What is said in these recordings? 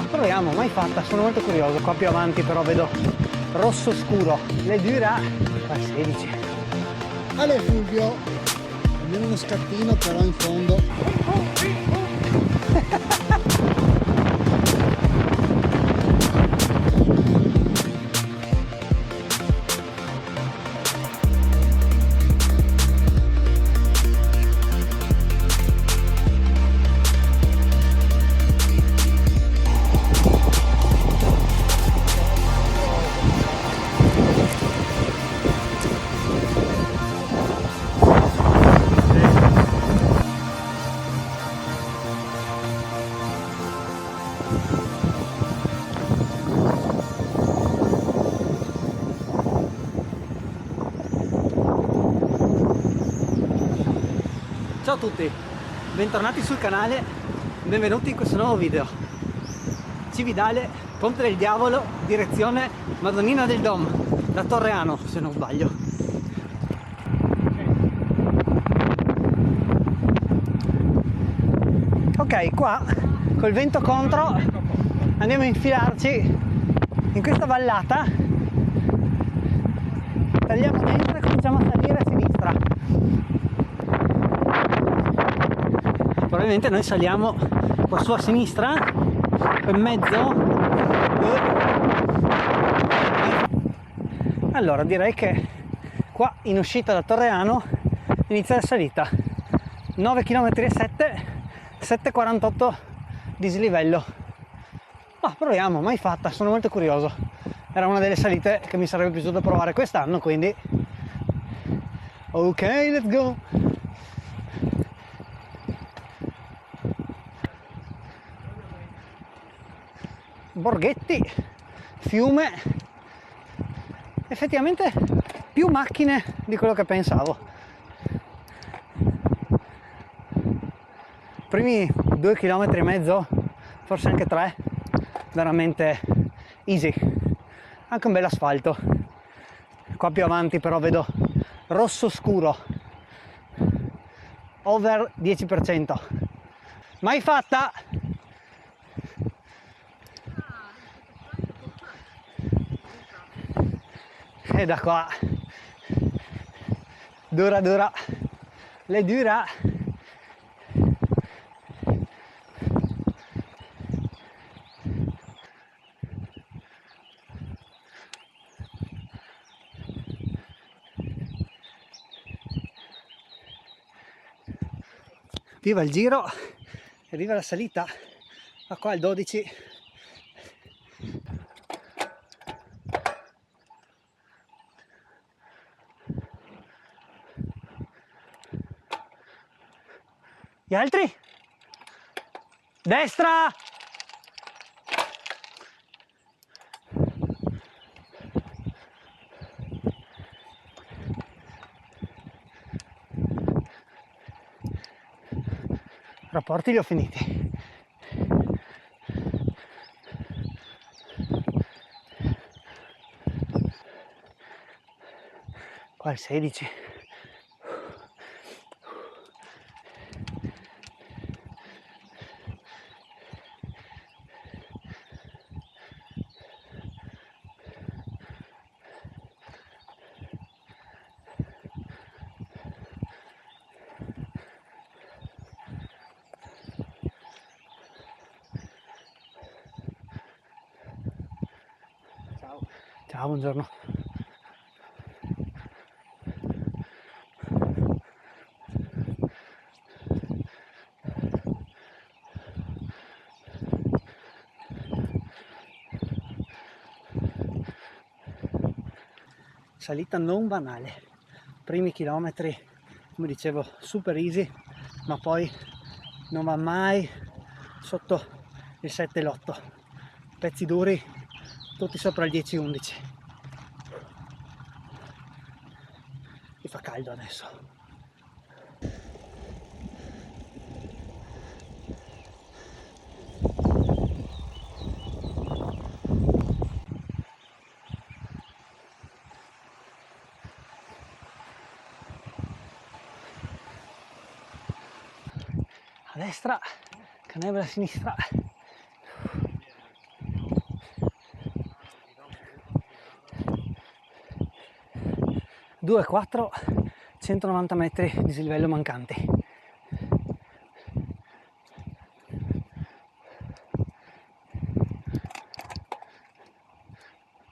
Ma proviamo, mai fatta, sono molto curioso. Qua più avanti però vedo rosso scuro. Le dura a 16. Ale Fulvio, almeno uno scattino però in fondo. Ciao a tutti, bentornati sul canale, benvenuti in questo nuovo video. Cividale, Ponte del Diavolo, direzione Madonnina del Dom, da Torreano se non sbaglio. Ok, qua col vento contro andiamo a infilarci in questa vallata, tagliamo dentro e cominciamo a salire a sinistra. Probabilmente noi saliamo qua su a sinistra, in mezzo. Allora direi che qua in uscita da Torreano inizia la salita. 9 km e 7,48 dislivello. Ma proviamo, mai fatta, sono molto curioso. Era una delle salite che mi sarebbe piaciuto provare quest'anno, quindi ok, let's go. Borghetti, fiume, effettivamente più macchine di quello che pensavo. Primi 2,5 km, forse anche 3, veramente easy, anche un bel asfalto. Qua più avanti però vedo rosso scuro, over 10%. Mai fatta? E da qua dura, le dura. Viva il giro e viva la salita. Ma qua il 12. Gli altri? Destra! Rapporti li ho finiti. Qua il 16. Ciao, buongiorno. Salita non banale, primi chilometri, come dicevo, super easy, ma poi non va mai sotto il 7 e l'8. Pezzi duri, tutti sopra il 10-11. Mi fa caldo adesso. A destra, Canevere a sinistra. 2,4, 190 metri di dislivello mancanti.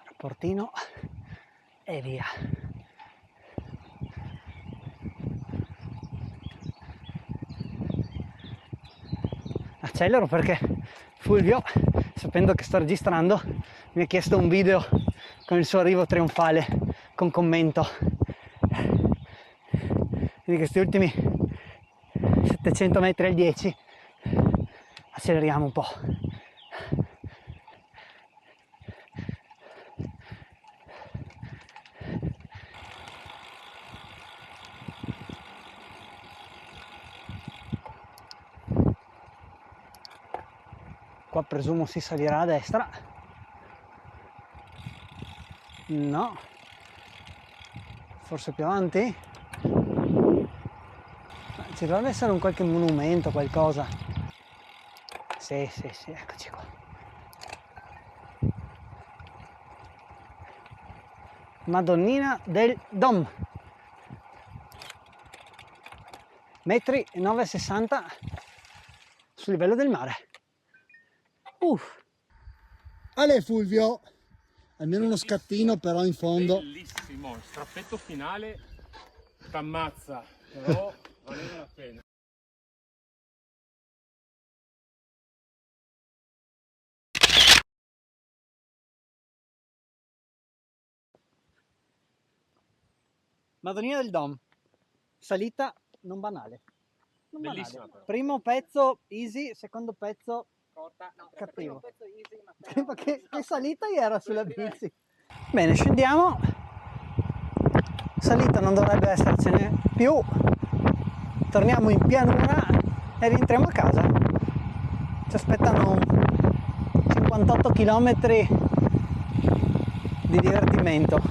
Rapportino e via. Accelero perché Fulvio, sapendo che sto registrando, mi ha chiesto un video con il suo arrivo trionfale con commento. Quindi questi ultimi 700 metri al 10 acceleriamo un po'. Qua presumo si salirà a destra. No, forse più avanti. Ci dovrebbe essere un qualche monumento, qualcosa. Sì, eccoci qua. Madonnina del Dom. Metri 9,60 sul livello del mare. Ale Fulvio, almeno uno scattino però in fondo. Bellissimo, il strappetto finale t'ammazza, però valeva la pena. Madonnina del Dom, salita non banale. Non Bellissima banale. però. Primo pezzo easy, secondo pezzo cattivo. Che salita era sulla bici. Bene, scendiamo. Salita non dovrebbe essercene più. Torniamo in pianura e rientriamo a casa. Ci aspettano 58 km di divertimento.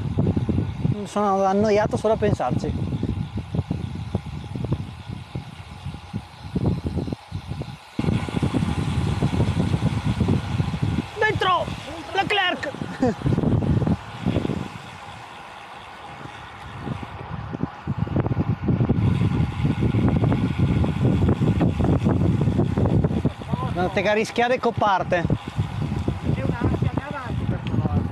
Sono annoiato solo a pensarci. Dentro! Leclerc! Non te che rischiare coparte. C'è un'ansia avanti per trovare.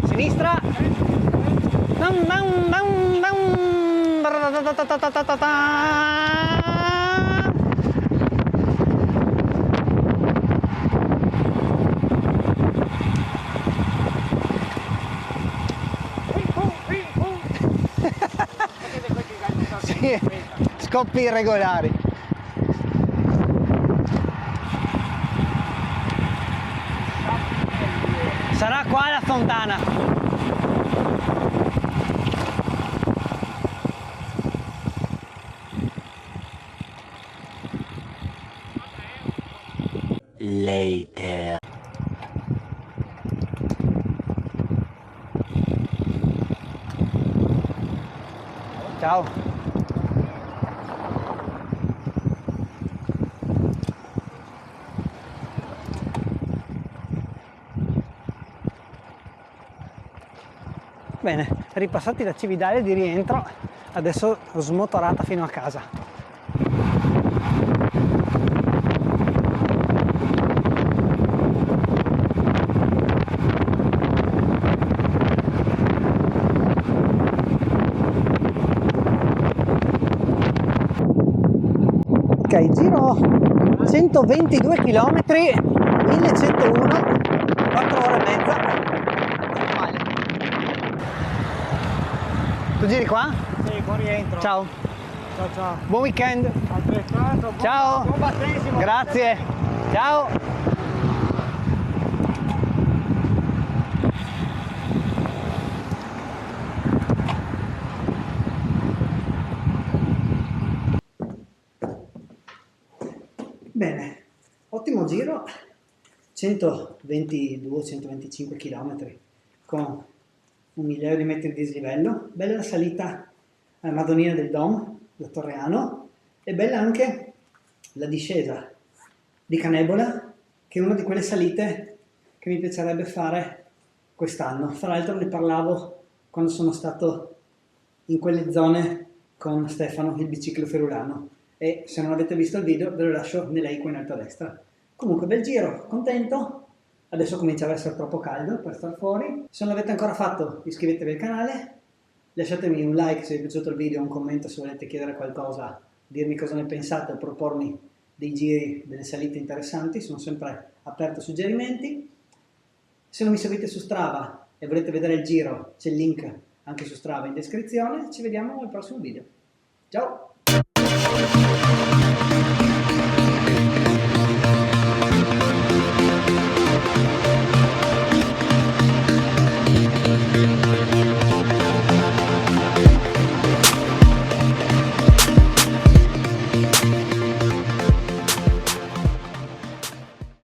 Sinistra. Sì, scoppi irregolari. Sarà qua la fontana. Later. Ciao. Bene, ripassati da Cividale di rientro, adesso smotorata fino a casa. Ok, giro 122 km, 1101, 4 ore e mezza. Male. Tu giri qua? Sì, qua rientro. Ciao, Ciao ciao. buon weekend. Altrettanto. Ciao. Buon battesimo. Grazie. Ciao. Bene, ottimo giro, 122-125 km con 1 migliaio di metri di dislivello, bella la salita alla Madonnina del Dom, da Torreano, e bella anche la discesa di Canebola, che è una di quelle salite che mi piacerebbe fare quest'anno. Fra l'altro ne parlavo quando sono stato in quelle zone con Stefano, il biciclo ferulano, e se non avete visto il video ve lo lascio nell'elenco in alto a destra. Comunque bel giro, contento, adesso comincia ad essere troppo caldo per star fuori. Se non l'avete ancora fatto iscrivetevi al canale, lasciatemi un like se vi è piaciuto il video, un commento se volete chiedere qualcosa, dirmi cosa ne pensate o propormi dei giri, delle salite interessanti, sono sempre aperto a suggerimenti. Se non mi seguite su Strava e volete vedere il giro c'è il link anche su Strava in descrizione, ci vediamo al prossimo video. Ciao!